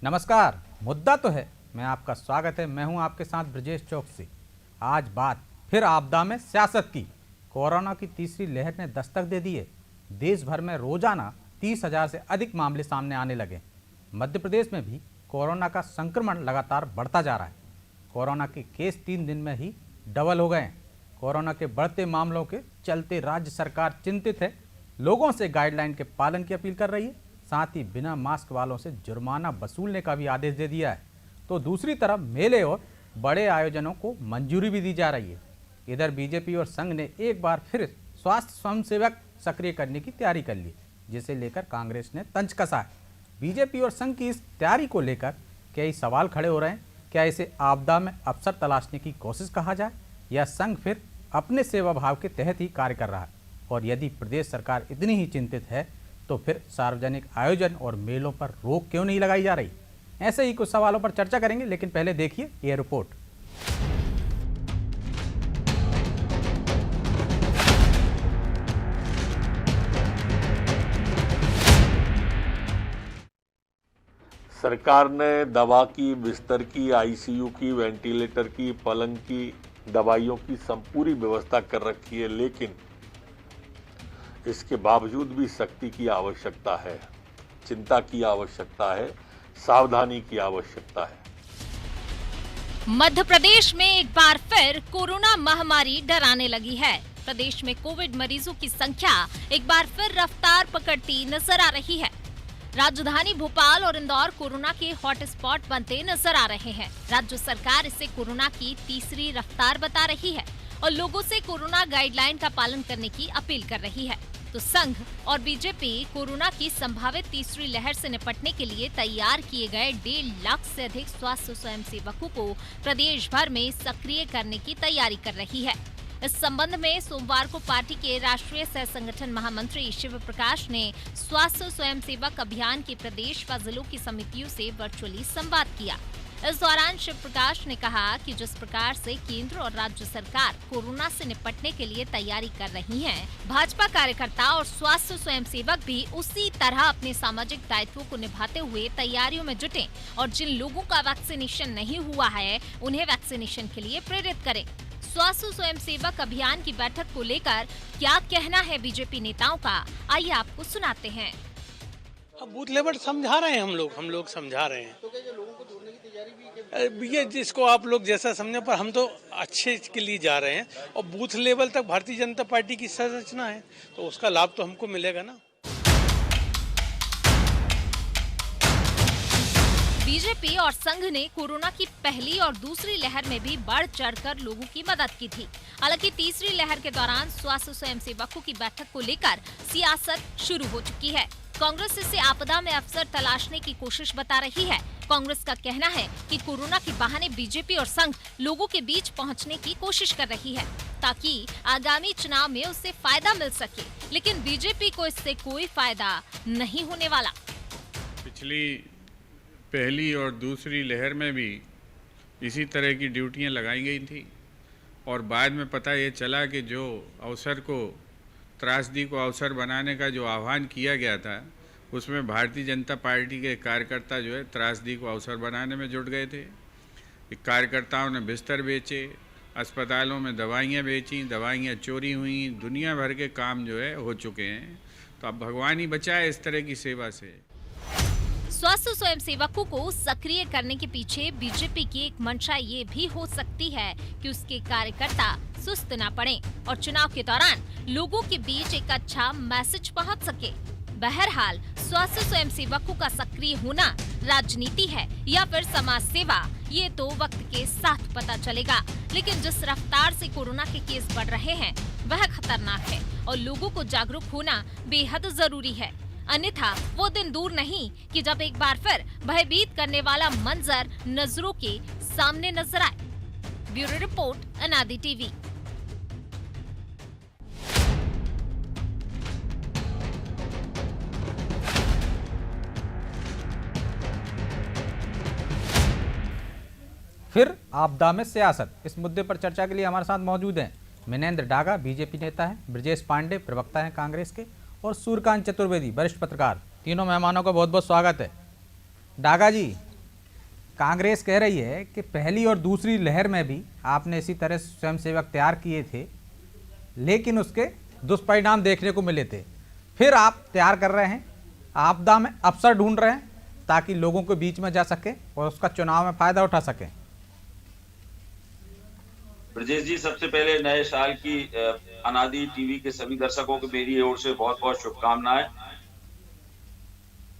नमस्कार। मुद्दा तो है, मैं आपका स्वागत है। मैं हूं आपके साथ ब्रजेश चौकसी। आज बात फिर आपदा में सियासत की। कोरोना की तीसरी लहर ने दस्तक दे दी है। देश भर में रोजाना 30,000 से अधिक मामले सामने आने लगे। मध्य प्रदेश में भी कोरोना का संक्रमण लगातार बढ़ता जा रहा है। कोरोना के केस 3 दिन में ही डबल हो गए हैं। कोरोना के बढ़ते मामलों के चलते राज्य सरकार चिंतित है, लोगों से गाइडलाइन के पालन की अपील कर रही है, साथ ही बिना मास्क वालों से जुर्माना वसूलने का भी आदेश दे दिया है। तो दूसरी तरफ मेले और बड़े आयोजनों को मंजूरी भी दी जा रही है। इधर बीजेपी और संघ ने एक बार फिर स्वास्थ्य स्वयंसेवक सक्रिय करने की तैयारी कर ली, जिसे लेकर कांग्रेस ने तंज कसा है। बीजेपी और संघ की इस तैयारी को लेकर कई सवाल खड़े हो रहे हैं। क्या इसे आपदा में अवसर तलाशने की कोशिश कहा जाए, या संघ फिर अपने सेवा भाव के तहत ही कार्य कर रहा है? और यदि प्रदेश सरकार इतनी ही चिंतित है तो फिर सार्वजनिक आयोजन और मेलों पर रोक क्यों नहीं लगाई जा रही? ऐसे ही कुछ सवालों पर चर्चा करेंगे, लेकिन पहले देखिए ये रिपोर्ट। सरकार ने दवा की, बिस्तर की, आईसीयू की, वेंटिलेटर की, पलंग की, दवाइयों की पूरी व्यवस्था कर रखी है, लेकिन इसके बावजूद भी सख्ती की आवश्यकता है, चिंता की आवश्यकता है, सावधानी की आवश्यकता है। मध्य प्रदेश में एक बार फिर कोरोना महामारी डराने लगी है। प्रदेश में कोविड मरीजों की संख्या एक बार फिर रफ्तार पकड़ती नजर आ रही है। राजधानी भोपाल और इंदौर कोरोना के हॉटस्पॉट बनते नजर आ रहे हैं। राज्य सरकार इसे कोरोना की तीसरी रफ्तार बता रही है और लोगों से कोरोना गाइडलाइन का पालन करने की अपील कर रही है। तो संघ और बीजेपी कोरोना की संभावित तीसरी लहर से निपटने के लिए तैयार किए गए 1.5 लाख से अधिक स्वास्थ्य स्वयंसेवकों को प्रदेश भर में सक्रिय करने की तैयारी कर रही है। इस संबंध में सोमवार को पार्टी के राष्ट्रीय सह संगठन महामंत्री शिव प्रकाश ने स्वास्थ्य स्वयंसेवक अभियान के प्रदेश व जिलों की समितियों से वर्चुअली संवाद किया। इस दौरान शिव प्रकाश ने कहा कि जिस प्रकार से केंद्र और राज्य सरकार कोरोना से निपटने के लिए तैयारी कर रही हैं, भाजपा कार्यकर्ता और स्वास्थ्य स्वयंसेवक भी उसी तरह अपने सामाजिक दायित्वों को निभाते हुए तैयारियों में जुटें और जिन लोगों का वैक्सीनेशन नहीं हुआ है उन्हें वैक्सीनेशन के लिए प्रेरित करें। स्वास्थ्य स्वयंसेवक अभियान की बैठक को लेकर क्या कहना है बीजेपी नेताओं का, आइए आपको सुनाते हैं। अब बूथ लेवल समझा रहे हैं, हम लोग समझा रहे हैं। तो क्या लोगों को जोड़ने की तैयारी भी ये जिसको आप लोग जैसा समझे, पर हम तो अच्छे के लिए जा रहे हैं और बूथ लेवल तक भारतीय जनता पार्टी की संरचना है तो उसका लाभ तो हमको मिलेगा ना। बीजेपी और संघ ने कोरोना की पहली और दूसरी लहर में भी बढ़ चढ़कर लोगों की मदद की थी। हालांकि तीसरी लहर के दौरान स्वास्थ्य स्वयंसेवकों की बैठक को लेकर सियासत शुरू हो चुकी है। कांग्रेस इसे आपदा में अवसर तलाशने की कोशिश बता रही है। कांग्रेस का कहना है कि कोरोना के बहाने बीजेपी और संघ लोगों के बीच पहुंचने की कोशिश कर रही है ताकि आगामी चुनाव में उससे फायदा मिल सके, लेकिन बीजेपी को इससे कोई फायदा नहीं होने वाला। पिछली पहली और दूसरी लहर में भी इसी तरह की ड्यूटियां लगाई गई थी और बाद में पता ये चला कि जो अवसर को, त्रासदी को अवसर बनाने का जो आह्वान किया गया था, उसमें भारतीय जनता पार्टी के कार्यकर्ता जो है त्रासदी को अवसर बनाने में जुट गए थे। कार्यकर्ताओं ने बिस्तर बेचे, अस्पतालों में दवाइयाँ बेची, दवाइयाँ चोरी हुई, दुनिया भर के काम जो है हो चुके हैं। तो अब भगवान ही बचाए इस तरह की सेवा से। स्वास्थ्य स्वयंसेवकों को सक्रिय करने के पीछे बीजेपी की एक मंशा ये भी हो सकती है कि उसके कार्यकर्ता सुस्त न पड़ें और चुनाव के दौरान लोगों के बीच एक अच्छा मैसेज पहुंच सके। बहरहाल स्वास्थ्य स्वयंसेवकों का सक्रिय होना राजनीति है या फिर समाज सेवा, ये तो वक्त के साथ पता चलेगा। लेकिन जिस रफ्तार से कोरोना के केस बढ़ रहे हैं वह खतरनाक है और लोगों को जागरूक होना बेहद जरूरी है। अन्यथा वो दिन दूर नहीं कि जब एक बार फिर भयभीत करने वाला मंजर नजरों के सामने नजर आए। ब्यूरो रिपोर्ट, अनादि टीवी। फिर आपदा में सियासत, इस मुद्दे पर चर्चा के लिए हमारे साथ मौजूद हैं मिनेंद्र डागा, बीजेपी नेता हैं, ब्रजेश पांडे, प्रवक्ता हैं कांग्रेस के, और सूर्यकांत चतुर्वेदी, वरिष्ठ पत्रकार। तीनों मेहमानों का बहुत बहुत स्वागत है। डागा जी, कांग्रेस कह रही है कि पहली और दूसरी लहर में भी आपने इसी तरह स्वयंसेवक तैयार किए थे, लेकिन उसके दुष्परिणाम देखने को मिले थे। फिर आप तैयार कर रहे हैं, आपदा में अवसर ढूंढ रहे हैं ताकि लोगों के बीच में जा सके और उसका चुनाव में फायदा उठा सकें। ब्रजेश जी, सबसे पहले नए साल की अनादि टीवी के सभी दर्शकों को मेरी ओर से बहुत बहुत शुभकामनाएं।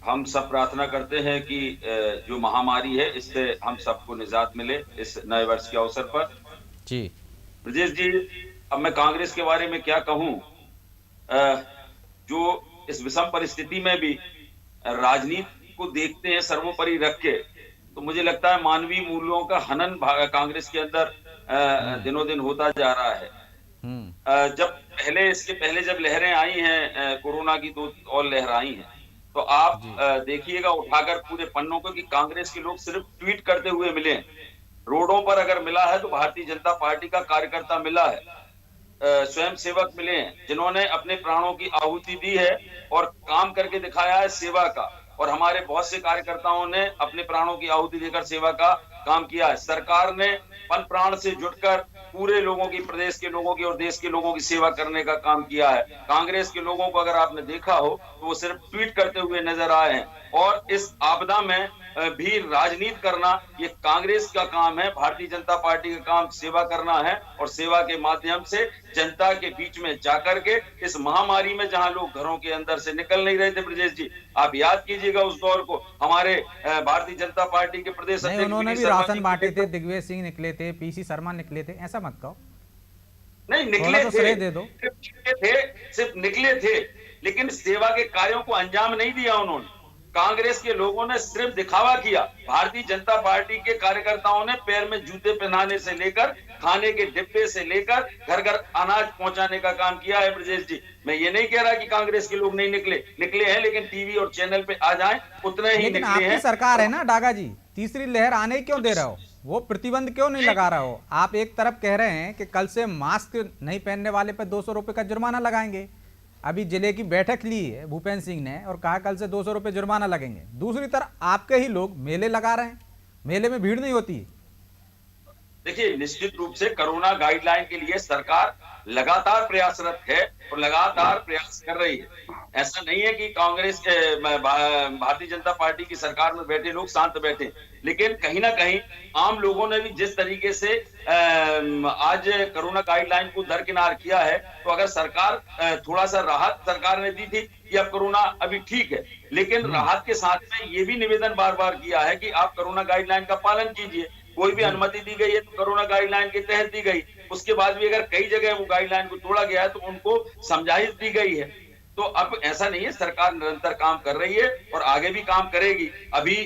हम सब प्रार्थना करते हैं कि जो महामारी है इससे हम सबको निजात मिले इस नए वर्ष के अवसर पर। जी ब्रजेश जी, अब मैं कांग्रेस के बारे में क्या कहूं, जो इस विषम परिस्थिति में भी राजनीति को देखते हैं सर्वोपरि रख के, तो मुझे लगता है मानवीय मूल्यों का हनन कांग्रेस के अंदर दिनों दिन होता जा रहा है। इसके पहले जब लहरें आई हैं, कोरोना की 2 और लहर आई हैं, तो आप देखिएगा उठाकर पूरे पन्नों को कि कांग्रेस के लोग सिर्फ ट्वीट करते हुए मिले हैं। रोडों पर अगर मिला है तो भारतीय जनता पार्टी का कार्यकर्ता मिला है, स्वयं सेवक मिले हैं जिन्होंने अपने प्राणों की आहुति दी है और काम करके दिखाया है सेवा का। और हमारे बहुत से कार्यकर्ताओं ने अपने प्राणों की आहुति देकर सेवा का काम किया है। सरकार ने पन प्राण से जुटकर पूरे लोगों की, प्रदेश के लोगों की और देश के लोगों की सेवा करने का काम किया है। कांग्रेस के लोगों को अगर आपने देखा हो तो वो सिर्फ ट्वीट करते हुए नजर आए हैं। और इस आपदा में भी राजनीति करना ये कांग्रेस का काम है, भारतीय जनता पार्टी का काम सेवा करना है। और सेवा के माध्यम से जनता के बीच में जाकर के इस महामारी में जहां लोग घरों के अंदर से निकल नहीं रहे थे, ब्रजेश जी आप याद कीजिएगा उस दौर को, हमारे भारतीय जनता पार्टी के प्रदेश अध्यक्ष उन्होंने भी राशन बांटे थे, दिग्विजय सिंह निकले थे, पीसी शर्मा निकले थे, ऐसा मत कहो। नहीं निकले तो थे, दे दो। सिर्फ निकले थे, लेकिन सेवा के कार्यों को अंजाम नहीं दिया उन्होंने। कांग्रेस के लोगों ने सिर्फ दिखावा किया। भारतीय जनता पार्टी के कार्यकर्ताओं ने पैर में जूते पहनाने से लेकर खाने के डिब्बे से लेकर घर घर अनाज पहुंचाने का काम किया है। ब्रजेश जी, मैं ये नहीं कह रहा कि कांग्रेस के लोग नहीं निकले हैं, लेकिन टीवी और चैनल पे आ जाएं उतने ही निकले हैं। आपकी सरकार है ना डागा जी, तीसरी लहर आने क्यों दे रहे हो? वो प्रतिबंध क्यों नहीं लगा रहे हो? आप एक तरफ कह रहे हैं कि कल से मास्क नहीं पहनने वाले पे 200 रुपए का जुर्माना लगाएंगे। अभी जिले की बैठक ली है भूपेंद्र सिंह ने और कहा कल से 200 रुपए जुर्माना लगेंगे। दूसरी तरफ आपके ही लोग मेले लगा रहे हैं, मेले में भीड़ नहीं होती। देखिए, निश्चित रूप से कोरोना गाइडलाइन के लिए सरकार लगातार प्रयासरत है और लगातार प्रयास कर रही है। ऐसा नहीं है कि कांग्रेस के भारतीय जनता पार्टी की सरकार में बैठे लोग शांत बैठे, लेकिन कहीं ना कहीं आम लोगों ने भी जिस तरीके से आज कोरोना गाइडलाइन को दरकिनार किया है, तो अगर सरकार थोड़ा सा राहत सरकार ने दी थी कि अब कोरोना अभी ठीक है, लेकिन राहत के साथ में ये भी निवेदन बार बार किया है कि आप कोरोना गाइडलाइन का पालन कीजिए। कोई भी अनुमति दी गई है तो कोरोना गाइडलाइन के तहत दी गई, उसके बाद भी अगर कई जगह वो गाइडलाइन को तोड़ा गया है तो उनको समझाइश दी गई है। तो अब ऐसा नहीं है, सरकार निरंतर काम कर रही है और आगे भी काम करेगी। अभी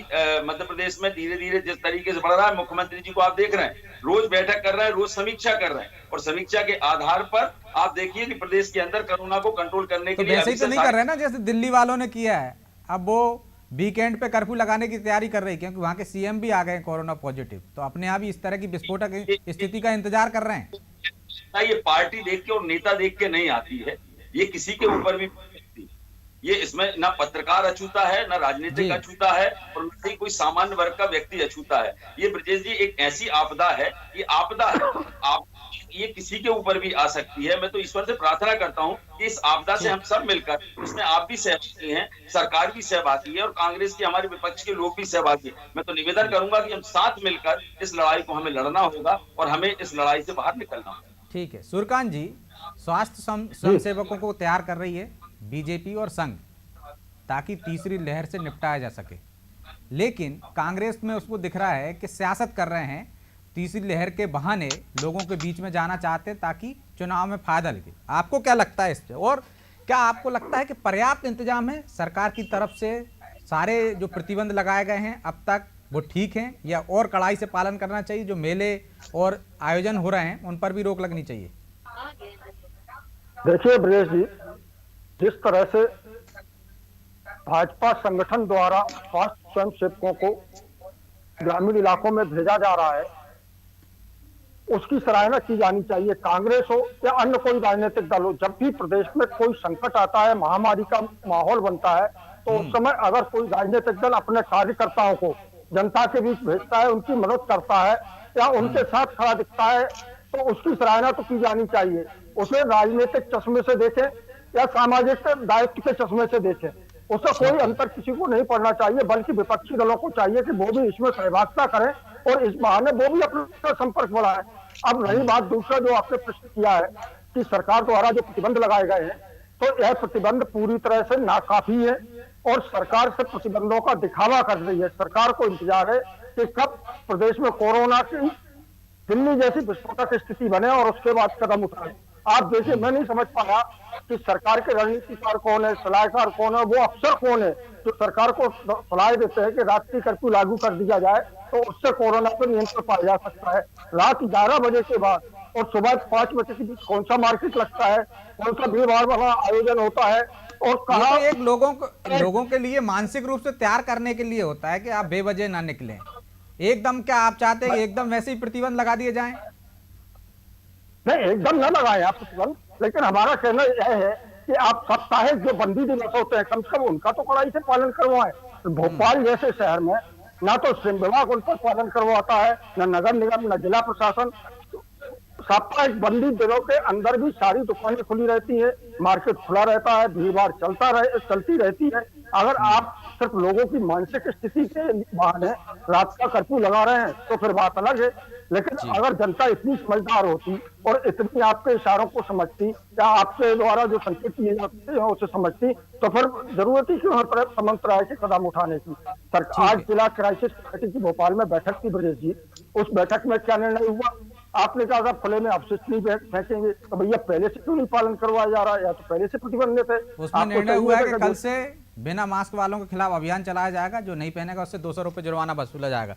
मध्य प्रदेश में धीरे धीरे जिस तरीके से बढ़ रहा है, मुख्यमंत्री जी को आप देख रहे हैं, रोज बैठक कर रहे हैं, रोज समीक्षा कर रहे हैं, और समीक्षा के आधार पर आप देखिए कि प्रदेश के अंदर कोरोना को कंट्रोल करने के लिए वैसे ही तो नहीं कर रहे ना जैसे दिल्ली वालों ने किया है। अब वो वीकेंड पे कर्फ्यू लगाने की तैयारी कर रही है क्योंकि वहां के सीएम भी आ गए कोरोना पॉजिटिव, तो अपने आप ही इस तरह की विस्फोटक स्थिति का इंतजार कर रहे हैं। ये पार्टी देख के और नेता देख के नहीं आती है, ये किसी के ऊपर भी, ये इसमें ना पत्रकार अछूता है, ना राजनीतिक अछूता है, और ना ही कोई सामान्य वर्ग का व्यक्ति अछूता है। ये ब्रजेश जी एक ऐसी आपदा है, ये आपदा है, ये किसी के ऊपर भी आ सकती है। मैं तो ईश्वर से प्रार्थना करता हूं कि इस आपदा से हम सब मिलकर, इसमें आप भी सहभागी हैं, सरकार भी सहभागी है और कांग्रेस के हमारे विपक्ष के लोग भी सहभागी हैं। मैं तो निवेदन करूंगा कि हम साथ मिलकर इस लड़ाई को हमें लड़ना होगा और हमें इस लड़ाई से बाहर निकलना होगा। ठीक है सूर्यकांत जी, स्वास्थ्य स्वयंसेवकों को तैयार कर रही है बीजेपी और संघ ताकि तीसरी लहर से निपटाया जा सके, लेकिन कांग्रेस में उसको दिख रहा है कि सियासत कर रहे हैं, तीसरी लहर के बहाने लोगों के बीच में जाना चाहते हैं ताकि चुनाव में फायदा लगे। आपको क्या लगता है इस पे, और क्या आपको लगता है कि पर्याप्त इंतजाम है सरकार की तरफ से? सारे जो प्रतिबंध लगाए गए हैं अब तक वो ठीक हैं या और कड़ाई से पालन करना चाहिए? जो मेले और आयोजन हो रहे हैं उन पर भी रोक लगनी चाहिए? देखिए ब्रजेश जी, जिस तरह से भाजपा संगठन द्वारा स्वास्थ्य स्वयंसेवकों को ग्रामीण इलाकों में भेजा जा रहा है, उसकी सराहना की जानी चाहिए। कांग्रेस हो या अन्य कोई राजनीतिक दल हो, जब भी प्रदेश में कोई संकट आता है, महामारी का माहौल बनता है, तो उस समय अगर कोई राजनीतिक दल अपने कार्यकर्ताओं को जनता के बीच भेजता है, उनकी मदद करता है या उनके साथ खड़ा दिखता है, तो उसकी सराहना तो की जानी चाहिए। उसे राजनीतिक चश्मे से देखें या सामाजिक दायित्व के चश्मे से देखें, उससे कोई अंतर किसी को नहीं पड़ना चाहिए, बल्कि विपक्षी दलों को चाहिए कि वो भी इसमें सहभागिता करें और इस बहाने वो भी अपना संपर्क बढ़ाएं। अब रही बात दूसरा जो आपने प्रश्न किया है कि सरकार द्वारा जो प्रतिबंध लगाए गए हैं, तो यह प्रतिबंध पूरी तरह से नाकाफी है और सरकार से प्रतिबंधों का दिखावा कर रही है। सरकार को इंतजार है कि कब प्रदेश में कोरोना की दिल्ली जैसी विस्फोटक स्थिति बने और उसके बाद कदम उठाए। आप देखिए, मैं नहीं समझ पाया कि सरकार के रणनीतिकार कौन है, सलाहकार कौन है, वो अफसर कौन है जो सरकार को सलाह देते हैं कि रात्रि कर्फ्यू लागू कर दिया जाए तो उससे कोरोना पर नियंत्रण पाया जा सकता है। रात 11 बजे के बाद और सुबह 5 बजे के बीच कौन सा मार्केट लगता है, कौन सा भीड़ भाड़ वाला आयोजन होता है और कहाँ। ये तो एक लोगों के लिए मानसिक रूप से तैयार करने के लिए होता है कि आप बेवजह ना निकलें। एकदम क्या आप चाहते हैं कि एकदम वैसे ही प्रतिबंध लगा दिए जाएं? नहीं, एकदम न लगाए आप प्रतिबंध, लेकिन हमारा कहना यह है कि आप साप्ताहिक जो बंदी दिवस होते हैं कम से कम उनका तो कड़ाई से पालन करवाएं। भोपाल जैसे शहर में ना तो श्रम विभाग उन पर पालन करवाता है, न नगर निगम, न जिला प्रशासन। साप्ताहिक बंदी दिनों के अंदर भी सारी दुकानें खुली रहती है, मार्केट खुला रहता है, भीड़ भाड़ चलती रहती है। अगर आप सिर्फ लोगों की मानसिक स्थिति के बहाने रात का कर्फ्यू लगा रहे हैं तो फिर बात अलग है, लेकिन अगर जनता इतनी समझदार होती और इतनी आपके इशारों को समझती या आपके द्वारा जो संकेत किए जाते हैं उसे समझती तो फिर जरूरत ही क्यों है समंत्र राय के कदम उठाने की। आज जिला क्राइसिस कमेटी की भोपाल में बैठक थी ब्रजेश जी, उस बैठक में क्या निर्णय हुआ? आपने कहा था खुले में अपशिष्ट नहीं फेंकेंगे, तो भैया पहले से क्यों नहीं पालन करवाया जा रहा है? या तो पहले से प्रतिबंध थे। उसमें निर्णय हुआ है कि कल से बिना मास्क वालों के खिलाफ अभियान चलाया जाएगा, जो नहीं पहनेगा उससे 200 रुपए जुर्माना वसूला जाएगा।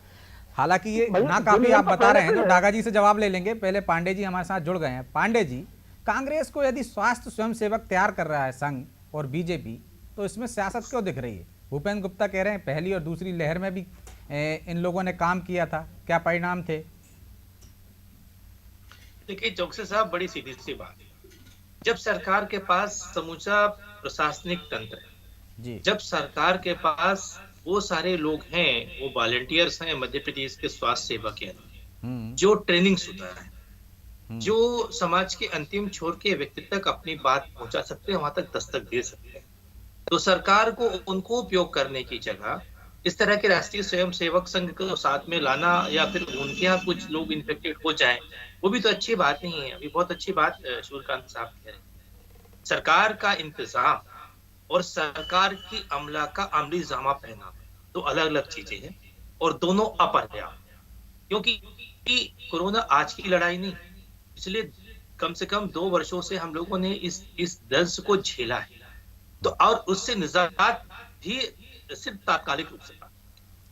हालांकि ये ना काफी आप बता रहे हैं, तो डागा जी से जवाब ले लेंगे। पहले पांडे जी हमारे साथ जुड़ गए हैं। पांडे जी, कांग्रेस को यदि स्वास्थ्य स्वयंसेवक तैयार कर रहा है संघ और बीजेपी, तो इसमें सियासत क्यों दिख रही है? भूपेंद्र गुप्ता कह रहे हैं पहली और दूसरी लहर में भी इन लोगों ने काम किया था, क्या परिणाम थे? देखिए चौकसी साहब, बड़ी सीधी सी बात है, जब सरकार के पास समूचा प्रशासनिक तंत्र है, जब सरकार के पास वो सारे लोग हैं, वो वॉलंटियर्स हैं मध्य प्रदेश के स्वास्थ्य सेवा के अंदर जो ट्रेनिंग शुदा है, जो समाज के अंतिम छोर के व्यक्ति तक अपनी बात पहुंचा सकते हैं, वहां तक दस्तक दे सकते हैं, तो सरकार को उनको उपयोग करने की जगह इस तरह के राष्ट्रीय स्वयंसेवक संघ को साथ में लाना या फिर उनके यहाँ कुछ लोग इन्फेक्टेड हो जाएं, वो भी तो अच्छी बात नहीं है। अभी बहुत अच्छी बात सूर्यकांत साहब कह रहे हैं, सरकार का इंतजाम और सरकार की अमला का अमली जामा पहना तो अलग अलग चीजें हैं और दोनों अपर्याप्त, क्योंकि कोरोना आज की लड़ाई नहीं, पिछले कम से कम 2 वर्षों से हम लोगों ने इस दर्द को झेला है, तो और उससे निजात भी सिर्फ तात्कालिक रूप से।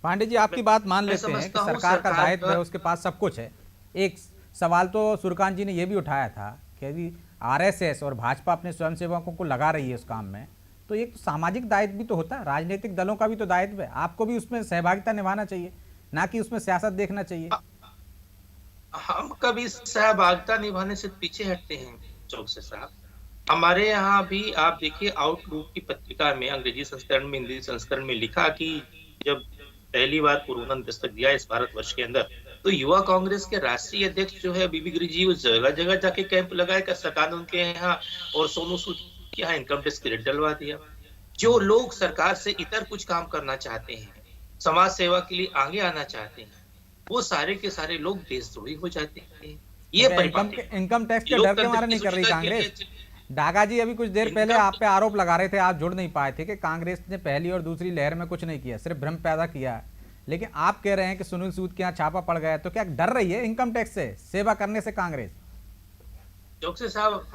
पांडे जी, आपकी बात मान लेते हैं कि सरकार का दायित्व है, उसके पास सब कुछ है। एक सवाल तो सूर्यकांत जी ने यह भी उठाया था कि यदि आरएसएस और भाजपा अपने स्वयंसेवकों को लगा रही है उस काम में, तो एक सामाजिक दायित्व भी तो होता है, राजनीतिक दलों का भी तो दायित्व है, आपको भी उसमें सहभागिता निभाना चाहिए, ना कि उसमें सियासत देखना चाहिए। हम कभी सहभागिता निभाने से पीछे हटते हैं चौकसी साहब। हमारे यहाँ भी आप देखिए, आउटलुक की पत्रिका में अंग्रेजी संस्करण में, हिंदी संस्करण में लिखा कि जब पहली बार कोरोना ने दस्तक दिया इस भारतवर्ष के अंदर, तो युवा कांग्रेस के राष्ट्रीय अध्यक्ष जो है बीबी गिरी जी, उस जगह जगह जाके कैंप लगाया, सरकार उनके यहाँ और सोनू सूद के यहाँ इनकम टैक्स क्रेडिट डलवा दिया। जो लोग सरकार से इतर कुछ काम करना चाहते हैं, समाज सेवा के लिए आगे आना चाहते हैं, वो सारे के सारे लोग देशद्रोही हो जाते हैं। ये इनकम टैक्स के डर के मारे नहीं कर रही कांग्रेस। डागा जी अभी कुछ देर पहले आप पे आरोप लगा रहे थे, आप जुड़ नहीं पाए थे, कि कांग्रेस ने पहली और दूसरी लहर में कुछ नहीं किया, सिर्फ भ्रम पैदा किया है। लेकिन आप कह रहे हैं कि सुनील सूद के यहाँ छापा पड़ गया, तो क्या डर रही है इनकम टैक्स से, सेवा करने से कांग्रेस? चौकसी साहब,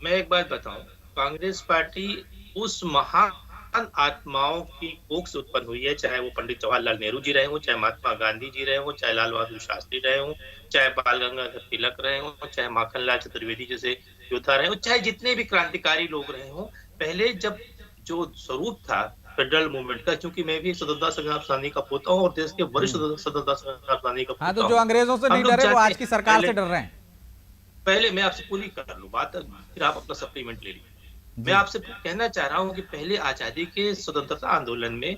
मैं एक बात बताऊं, कांग्रेस पार्टी उस महान आत्माओं की कोख से उत्पन्न हुई है, चाहे वो पंडित जवाहरलाल नेहरू जी रहे हो, चाहे महात्मा गांधी जी रहे हो, चाहे लाल बहादुर शास्त्री रहे हो, चाहे बाल गंगाधर तिलक रहे हो, चाहे माखनलाल चतुर्वेदी जैसे योद्धा रहे हो, चाहे जितने भी क्रांतिकारी लोग रहे हो। पहले जब जो स्वरूप था फेडरल मूवमेंट का, क्योंकि मैं भी स्वतंत्रता संग्राम सेनानी का पोता हूँ और देश के वरिष्ठ स्वतंत्रता संग्राम सेनानी का पोता हूँ। तो जो अंग्रेजों से नहीं डरे वो आज की सरकार से डर रहे हैं। पहले मैं आपसे पूरी कर लूं बात, फिर आप अपना सप्लीमेंट ले लीजिए। मैं आपसे कहना चाह रहा हूं कि पहले आजादी के स्वतंत्रता आंदोलन में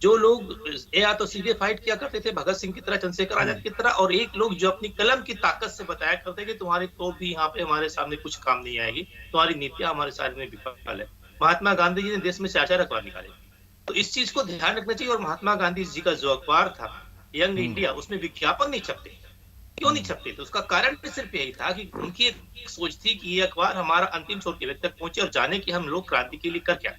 जो लोग या तो सीधे फाइट किया करते थे भगत सिंह की तरह, चंद्रशेखर आजाद की तरह, और एक लोग जो अपनी कलम की ताकत से बताया करते कि तुम्हारी तो भी यहाँ पे हमारे सामने कुछ काम नहीं आएगी, तुम्हारी नीतियां हमारे सामने विफल है। महात्मा गांधी जी ने देश में से आचार अखबार निकाले, तो इस चीज को ध्यान रखना चाहिए। और महात्मा गांधी जी का जो अखबार था यंग इंडिया, उसमें विज्ञापन नहीं छपते। क्यों नहीं छपते? तो उसका कारण भी सिर्फ यही था कि उनकी एक सोच थी कि ये अखबार हमारा अंतिम छोर के व्यक्ति तक पहुंचे और जाने कि हम लोग क्रांति के लिए कर क्या।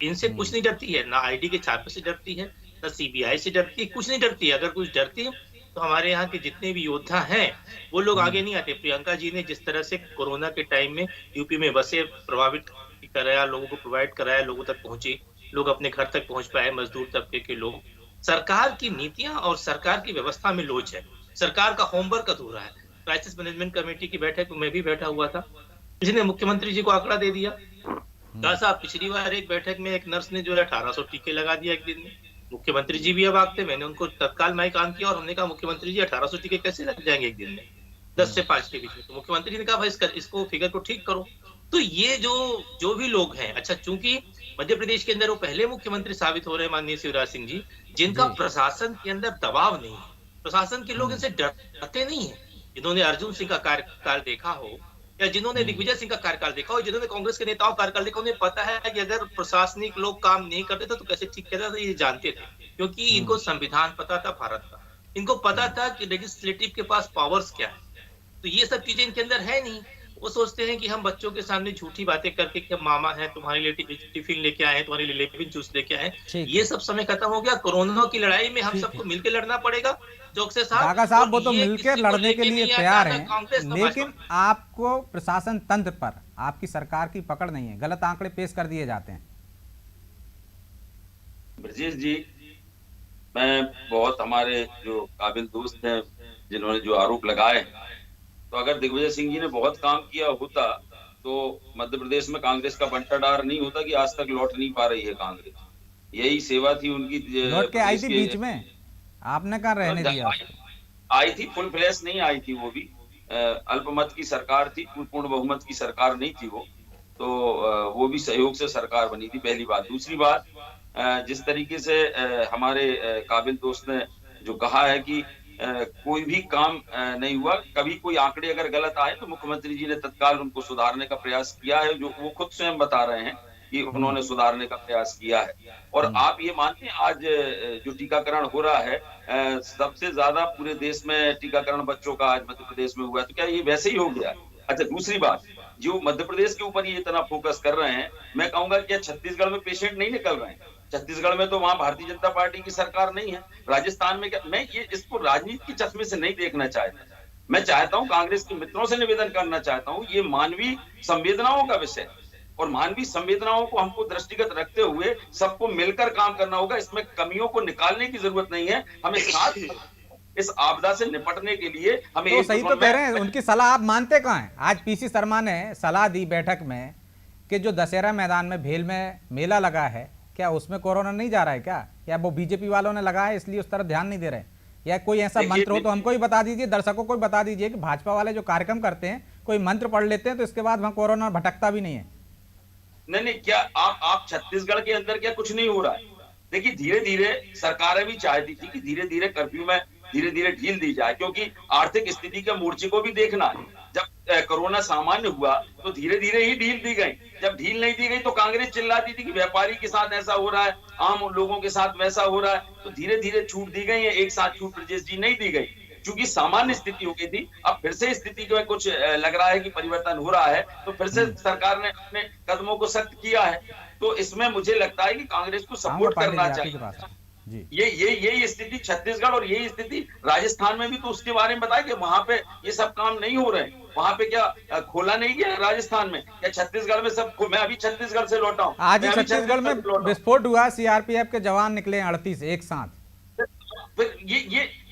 इनसे कुछ नहीं डरती है, ना आईडी के छापे से डरती है, ना सीबीआई से डरती है, कुछ नहीं डरती है। अगर कुछ डरती है तो हमारे यहाँ के जितने भी योद्धा हैं वो लोग आगे नहीं आते। प्रियंका जी ने जिस तरह से कोरोना के टाइम में यूपी में बसें प्रभावित कराया, लोगों को प्रोवाइड कराया, लोगों तक पहुंची, लोग अपने घर तक पहुंच पाए, मजदूर तबके के लोग। सरकार की नीतियां और सरकार की व्यवस्था में लोच है, सरकार का होमवर्क अधूरा है। क्राइसिस मैनेजमेंट कमेटी की बैठक में मैं भी बैठा हुआ था, किसी ने मुख्यमंत्री जी को आंकड़ा दे दिया, कहा साहब पिछली बार एक बैठक में एक नर्स ने जो है 1800 टीके लगा दिया एक दिन में। मुख्यमंत्री जी भी अवाक थे, मैंने उनको तत्काल माइक ऑन किया और हमने कहा मुख्यमंत्री जी 1800 टीके कैसे लग जाएंगे एक दिन में 10 से 5 के बीच में? तो मुख्यमंत्री ने कहा भाई इसको फिगर को ठीक करो। तो ये जो भी लोग हैं, अच्छा चूंकि मध्य प्रदेश के अंदर वो पहले मुख्यमंत्री साबित हो रहे हैं माननीय शिवराज सिंह जी, जिनका प्रशासन के अंदर दबाव नहीं है, प्रशासन के लोग इनसे डरते नहीं है। जिन्होंने अर्जुन सिंह का कार्यकाल देखा हो या जिन्होंने दिग्विजय सिंह का कार्यकाल देखा हो, जिन्होंने कांग्रेस के नेताओं का कार्यकाल देखा, उन्हें पता है कि अगर प्रशासनिक लोग काम नहीं करते तो कैसे ठीक किया जाता, ये जानते थे। क्योंकि इनको संविधान पता था भारत का, इनको पता था कि लेजिस्लेटिव के पास पावर्स क्या है। तो ये सब चीजें इनके अंदर है नहीं। वो सोचते हैं कि हम बच्चों के सामने झूठी बातें करके कि मामा है तुम्हारे लिए टिफिन लेके आए, तुम्हारे लिए लेमन जूस लेके आए, ये सब समय खत्म हो गया। कोरोना की लड़ाई में हम सबको मिलकर लड़ना पड़ेगा। जोगसे साहब वो तो मिलकर लड़ने के लिए तैयार हैं, लेकिन आपको प्रशासन तंत्र पर आपकी सरकार की पकड़ नहीं है, गलत आंकड़े पेश कर दिए जाते हैं। ब्रजेश जी, मैं बहुत हमारे जो काबिल दोस्त हैं जिन्होंने जो आरोप लगाए, तो अगर दिग्विजय सिंह जी ने बहुत काम किया होता तो मध्य प्रदेश में कांग्रेस का बंटाढार नहीं होता कि आज तक लौट नहीं पा रही है कांग्रेस। यही सेवा थी उनकी। लौट के आई थी बीच में, आपने कहा रहने दिया? आई थी, फुल फ्लैश नहीं आई थी, वो भी अल्पमत की सरकार थी, पूर्ण बहुमत की सरकार नहीं थी वो, तो वो भी सहयोग से सरकार बनी थी, पहली बात। दूसरी बात, जिस तरीके से हमारे काबिल दोस्त ने जो कहा है कि कोई भी काम नहीं हुआ, कभी कोई आंकड़े अगर गलत आए तो मुख्यमंत्री जी ने तत्काल उनको सुधारने का प्रयास किया है, जो वो खुद स्वयं बता रहे हैं कि उन्होंने सुधारने का प्रयास किया है। और आप ये मानते हैं आज जो टीकाकरण हो रहा है, सबसे ज्यादा पूरे देश में टीकाकरण बच्चों का आज मध्य प्रदेश में हुआ है, तो क्या ये वैसे ही हो गया? अच्छा, दूसरी बात, जो मध्य प्रदेश के ऊपर ये इतना फोकस कर रहे हैं, मैं कहूंगा कि छत्तीसगढ़ में पेशेंट नहीं निकल रहे हैं। छत्तीसगढ़ में तो वहां भारतीय जनता पार्टी की सरकार नहीं है, राजस्थान में क्या? मैं ये इसको राजनीति के चश्मे से नहीं देखना चाहता। मैं चाहता हूं, कांग्रेस के मित्रों से निवेदन करना चाहता हूं, ये मानवीय संवेदनाओं का विषय है और मानवीय संवेदनाओं को हमको दृष्टिगत रखते हुए सबको मिलकर काम करना होगा। इसमें कमियों को निकालने की जरूरत नहीं है, हमें साथ इस आपदा से निपटने के लिए हमें तो सही तो कह रहे हैं, उनकी सलाह आप मानते कहाँ हैं? आज पीसी शर्मा ने सलाह दी बैठक में कि जो दशहरा मैदान में भेल में मेला लगा है, क्या उसमें कोरोना नहीं जा रहा है क्या? या वो बीजेपी वालों ने लगाया है इसलिए उस तरफ ध्यान नहीं दे रहे? या कोई ऐसा मंत्र हो तो हमको ही बता दीजिए, दर्शकों को भी बता दीजिए कि भाजपा वाले जो कार्यक्रम करते हैं कोई मंत्र पढ़ लेते हैं तो इसके बाद वहां कोरोना भटकता भी नहीं है। नहीं, क्या आप छत्तीसगढ़ के अंदर क्या कुछ नहीं हो रहा है? देखिए, धीरे धीरे सरकारें भी चाहती थी कि धीरे धीरे कर्फ्यू में धीरे धीरे ढील दी जाए, क्योंकि आर्थिक स्थिति के मोर्चे को भी देखना है। जब कोरोना सामान्य हुआ तो धीरे धीरे ही ढील दी गई। जब ढील नहीं दी गई तो कांग्रेस चिल्लाती थी कि व्यापारी के साथ ऐसा हो रहा है, आम लोगों के साथ वैसा हो रहा है। तो धीरे धीरे छूट दी गई है, एक साथ छूट ब्रजेश जी नहीं दी गई, क्योंकि सामान्य स्थिति हो गई थी। अब फिर से स्थिति जो है कुछ लग रहा है कि परिवर्तन हो रहा है, तो फिर से सरकार ने अपने कदमों को सख्त किया है। तो इसमें मुझे लगता है कि कांग्रेस को सपोर्ट करना चाहिए। ये स्थिति छत्तीसगढ़ और यही स्थिति राजस्थान में भी, तो उसके बारे में बताया कि वहां पे ये सब काम नहीं हो रहे। वहां पे क्या खोला नहीं गया राजस्थान में? क्या छत्तीसगढ़ में सब? मैं अभी छत्तीसगढ़ से लौटा हूँ। आज छत्तीसगढ़ में विस्फोट हुआ, सीआरपीएफ के जवान निकले 38 एक साथ। फिर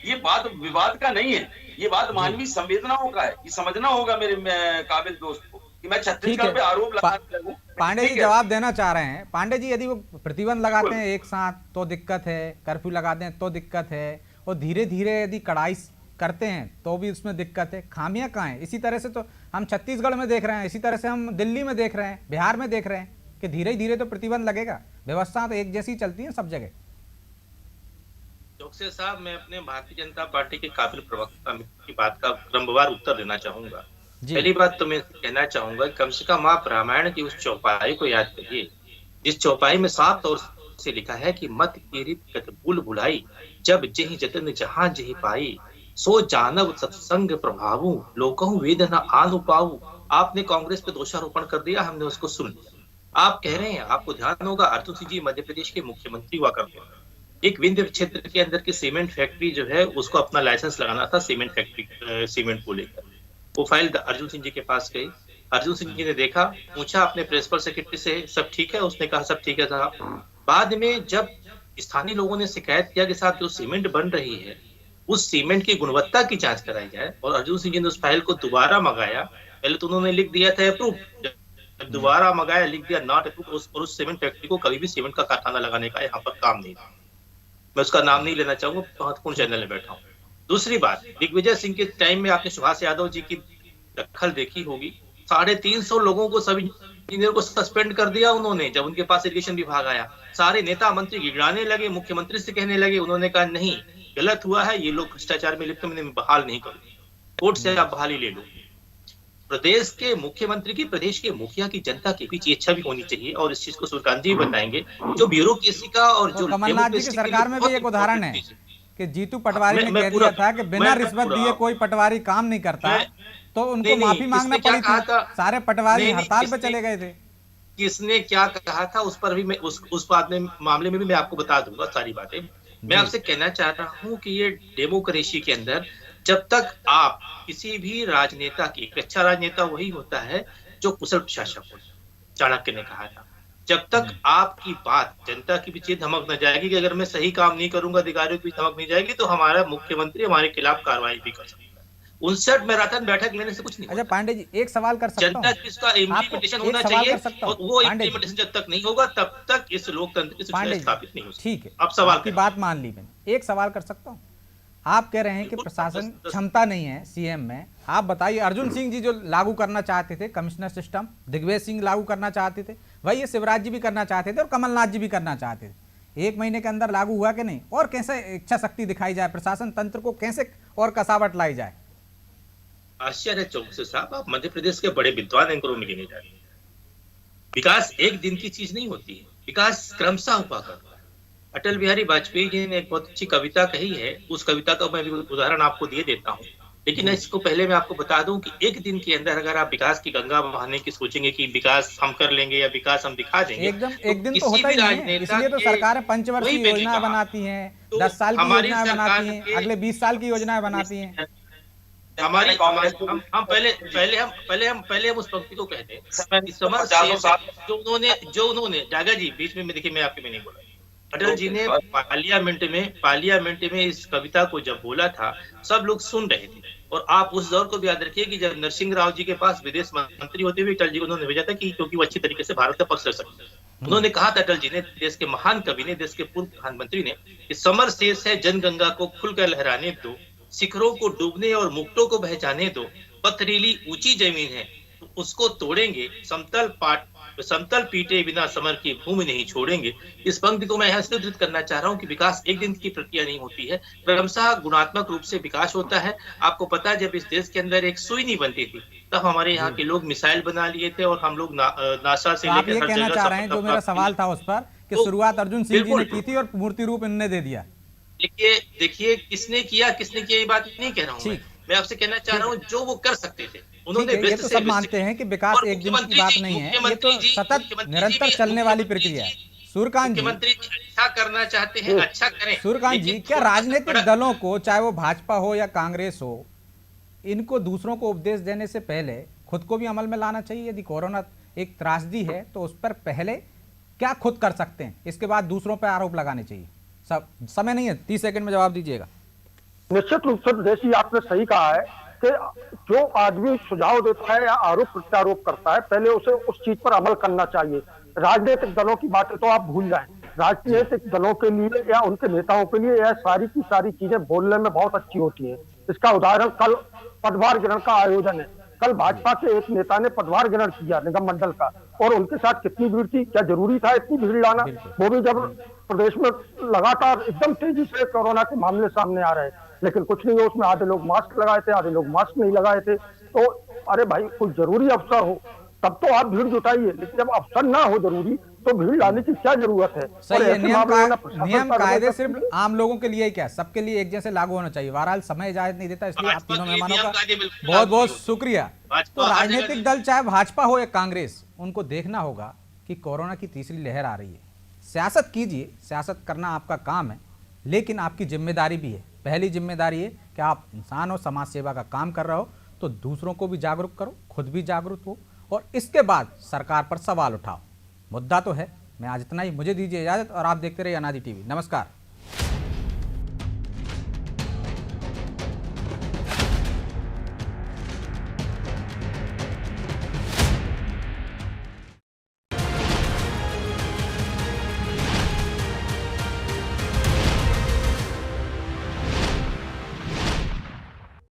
ये बात विवाद का नहीं है, ये बात मानवीय संवेदनाओं का है। ये समझना होगा मेरे काबिल दोस्त को कि मैं छत्तीसगढ़ पे आरोप लगाने लगूं। पांडे जी जवाब देना चाह रहे हैं। पांडे जी, यदि वो प्रतिबंध लगाते हैं एक साथ तो दिक्कत है, कर्फ्यू लगाते हैं तो दिक्कत है, और धीरे धीरे यदि कड़ाई करते हैं तो भी उसमें दिक्कत है। खामियां कहाँ हैं? इसी तरह से तो हम छत्तीसगढ़ में देख रहे हैं, इसी तरह से हम दिल्ली में देख रहे हैं, बिहार में देख रहे हैं कि धीरे धीरे तो प्रतिबंध लगेगा। व्यवस्था तो एक जैसी चलती है सब जगह। चौकसे साहब, मैं अपने भारतीय जनता पार्टी के काबिल प्रवक्ता की बात का क्रमवार उत्तर देना चाहूंगा। पहली बात तो मैं कहना चाहूंगा, कम से कम आप रामायण की उस चौपाई को याद करिए, जिस चौपाई में साफ तौर से लिखा है कि मत कीरित कत भूल भुलाई, जब जेहि जतन जहां जेहि पाई, सो जानव सत्संग प्रभावु, लोकहु वेद न आनु पाऊ। आपने कांग्रेस पे दोषारोपण कर दिया, हमने उसको सुन लिया। आप कह रहे हैं, आपको ध्यान होगा, अर्जुन सिंह जी मध्य प्रदेश के मुख्यमंत्री हुआ करते हैं। एक विंध्य क्षेत्र के अंदर की सीमेंट फैक्ट्री जो है, उसको अपना लाइसेंस लगाना था सीमेंट फैक्ट्री, सीमेंट को लेकर। वो फाइल अर्जुन सिंह जी के पास गई। अर्जुन सिंह जी ने देखा, पूछा अपने प्रिंसिपल सेक्रेटरी से, सब ठीक है? उसने कहा सब ठीक है साहब। बाद में जब स्थानीय लोगों ने शिकायत किया कि साहब जो सीमेंट बन रही है, उस सीमेंट की गुणवत्ता की जांच कराई जाए, और अर्जुन सिंह जी ने उस फाइल को दोबारा मंगाया। पहले तो उन्होंने लिख दिया था अप्रूव, जब दोबारा मंगाया लिख दिया नॉट अप्रूव, और उस सीमेंट फैक्ट्री को कभी भी सीमेंट का कारखाना लगाने का यहाँ पर काम नहीं था। मैं उसका नाम नहीं लेना चाहूंगा, महत्वपूर्ण चैनल में बैठा हूँ। दूसरी बात, दिग्विजय सिंह के टाइम में आपने सुभाष यादव जी की दखल देखी होगी। 350 लोगों को, सब इंजीनियर को सस्पेंड कर दिया उन्होंने, जब उनके पास इरिगेशन विभाग आया। सारे नेता मंत्री गिड़ाने लगे, मुख्यमंत्री से कहने लगे। उन्होंने कहा नहीं, गलत हुआ है, ये लोग भ्रष्टाचार में लिप्त, मैं बहाल नहीं करूँ, कोर्ट से आप बहाली ले लो। प्रदेश के मुख्यमंत्री की, प्रदेश के मुखिया की, जनता के बीच इच्छा भी होनी चाहिए, और इस चीज को सूर्यकांत जी बताएंगे। जो ब्यूरोक्रेसी का और जो कमलनाथ जी की सरकार में भी एक उदाहरण है कि जीतू पटवारी ने कह दिया था कि बिना रिश्वत दिए कोई पटवारी काम नहीं करता, तो उनको माफी मांगना पड़ी थी। सारे पटवारी हड़ताल पे चले गए थे। किसने क्या कहा था उस पर भी मैं उस बात में, मामले में भी मैं आपको बता दूंगा सारी बातें। मैं आपसे कहना चाह रहा हूं कि ये डेमोक्रेसी के अंदर जब तक आप किसी भी राजनेता की, एक अच्छा राजनेता वही होता है जो कुशल प्रशासक हो, चाणक्य ने कहा था। जब तक आपकी बात जनता के बीच धमक न जाएगी कि अगर मैं सही काम नहीं करूंगा, अधिकारियों के बीच धमक नहीं जाएगी, तो हमारा मुख्यमंत्री हमारे खिलाफ कार्रवाई भी कर सकता है। 59 मैराथन बैठक लेने से कुछ नहीं। अच्छा पांडे जी, एक सवाल कर सकता हूं? जनता की इसका इम्प्लीमेंटेशन होना चाहिए, और वो इम्प्लीमेंटेशन जब तक नहीं होगा तब तक इस लोकतंत्र की सुरक्षा स्थापित नहीं हो सकती। ठीक है, अब सवाल की बात मान ली मैंने। एक सवाल कर सकता हूं? आप कह रहे हैं कि प्रशासन क्षमता नहीं है सीएम में। आप बताइए, अर्जुन सिंह जी जो लागू करना चाहते थे कमिश्नर सिस्टम, दिग्विजय सिंह लागू करना चाहते थे, वही ये शिवराज जी भी करना चाहते थे और कमलनाथ जी भी करना चाहते थे। 1 महीने के अंदर लागू हुआ कि नहीं? और कैसे इच्छा शक्ति दिखाई जाए, प्रशासन तंत्र को कैसे और कसावट लाई जाए? आश्चर्य चौकसे साहब, आप मध्य प्रदेश के बड़े विद्वान एंकरों में गिने जाते हैं। विकास एक दिन की चीज नहीं होती है, विकास क्रमशः हुआ करता है। अटल बिहारी वाजपेयी जी ने एक बहुत अच्छी कविता कही है, उस कविता का मैं भी उदाहरण आपको दिए देता हूँ। लेकिन इसको पहले मैं आपको बता दूं कि एक दिन के अंदर अगर आप विकास की गंगा बहाने की सोचेंगे कि विकास हम कर लेंगे या विकास हम दिखा देंगे, एक दिन तो होता ही नहीं है। इसलिए तो सरकारें पंचवर्षीय योजना बनाती हैं, 10 साल की योजना बनाती हैं, अगले 20 साल की योजनाएं बनाती हैं। हमारी हम पहले हम उस पंक्ति को कहते हैं, जो उन्होंने जागा जी बीच में देखिए, मैं आपके में नहीं बोला। अटल जी ने पार्लियामेंट में इस कविता को जब बोला था, सब लोग सुन रहे थे। और आप उस दौर को भी याद रखिए कि जब नरसिंह राव जी के पास विदेश मंत्री होते हुए अटल जी को उन्होंने भेजा था कि क्योंकि वो अच्छी तरीके से भारत का पक्ष रख सकते हैं। उन्होंने कहा था, अटल जी ने, देश के महान कवि ने, देश के पूर्व प्रधानमंत्री ने, कि समर शेष है जनगंगा को खुलकर लहराने दो, शिखरों को डूबने और मुक्तों को बहजाने दो, पथरीली ऊंची जमीन है तो उसको तोड़ेंगे, समतल पीटे बिना समर की भूमि नहीं छोड़ेंगे। इस पंक्ति को मैं यहाँ से उद्धृत करना चाह रहा हूँ कि विकास एक दिन की प्रक्रिया नहीं होती है, क्रमशः गुणात्मक रूप से विकास होता है। आपको पता है, जब इस देश के अंदर एक सुई नहीं बनती थी, तब हमारे यहाँ के लोग मिसाइल बना लिए थे, और हम लोग नासा से आप ये कहना चाह रहे हैं, जो मेरा सवाल था उस पर, कि शुरुआत अर्जुन सिंह जी ने की थी और मूर्ति रूप इनने दे दिया। देखिए किसने किया ये बात नहीं कह रहा हूँ मैं आपसे कहना चाह रहा हूँ जो वो कर सकते थे उन्होंने। ये तो सब मानते हैं कि विकास एक दिन की बात नहीं है, ये तो सतत निरंतर चलने वाली प्रक्रिया है। सूर्यकांत जी, मुख्यमंत्री अच्छा करना चाहते हैं, अच्छा करें। सूर्यकांत जी, क्या राजनीतिक दलों को, चाहे वो भाजपा हो या कांग्रेस हो, इनको दूसरों को उपदेश देने से पहले खुद को भी अमल में लाना चाहिए? यदि कोरोना एक त्रासदी है तो उस पर पहले क्या खुद कर सकते हैं, इसके बाद दूसरों पर आरोप लगाने चाहिए? सब समय नहीं है, 30 सेकंड में जवाब दीजिएगा। निश्चित रूप से विदेशी, आपने सही कहा है कि जो आदमी सुझाव देता है या आरोप प्रत्यारोप करता है, पहले उसे उस चीज पर अमल करना चाहिए। राजनीतिक दलों की बातें तो आप भूल जाएं। राजनीतिक दलों के लिए या उनके नेताओं के लिए यह सारी की सारी चीजें बोलने में बहुत अच्छी होती हैं। इसका उदाहरण कल पदभार ग्रहण का आयोजन है। कल भाजपा के एक नेता ने पदभार ग्रहण किया निगम मंडल का, और उनके साथ कितनी भीड़ थी, क्या जरूरी था इतनी भीड़ लाना? वो भी जब प्रदेश में लगातार एकदम तेजी से कोरोना के मामले सामने आ रहे हैं, लेकिन कुछ नहीं हो उसमें। आधे लोग मास्क लगाए थे, आधे लोग मास्क नहीं लगाए थे। तो अरे भाई, कोई जरूरी अवसर हो तब तो आप भीड़ जुटाइए, लेकिन जब अवसर ना हो जरूरी तो भीड़ लाने की क्या जरूरत है? सही है। नियम कायदे का सिर्फ आम लोगों के लिए ही क्या, सबके लिए एक जैसे लागू होना चाहिए। बहरहाल समय इजाजत नहीं देता, इसलिए आप तीनों मेहमानों का बहुत बहुत शुक्रिया। तो राजनीतिक दल चाहे भाजपा हो या कांग्रेस, उनको देखना होगा कि कोरोना की तीसरी लहर आ रही है। सियासत कीजिए, सियासत करना आपका काम है, लेकिन आपकी जिम्मेदारी भी है। पहली जिम्मेदारी है कि आप इंसान हो, समाज सेवा का काम कर रहे हो, तो दूसरों को भी जागरूक करो, खुद भी जागरूक हो, और इसके बाद सरकार पर सवाल उठाओ। मुद्दा तो है। मैं आज इतना ही, मुझे दीजिए इजाजत और आप देखते रहिए अनादि टीवी। नमस्कार।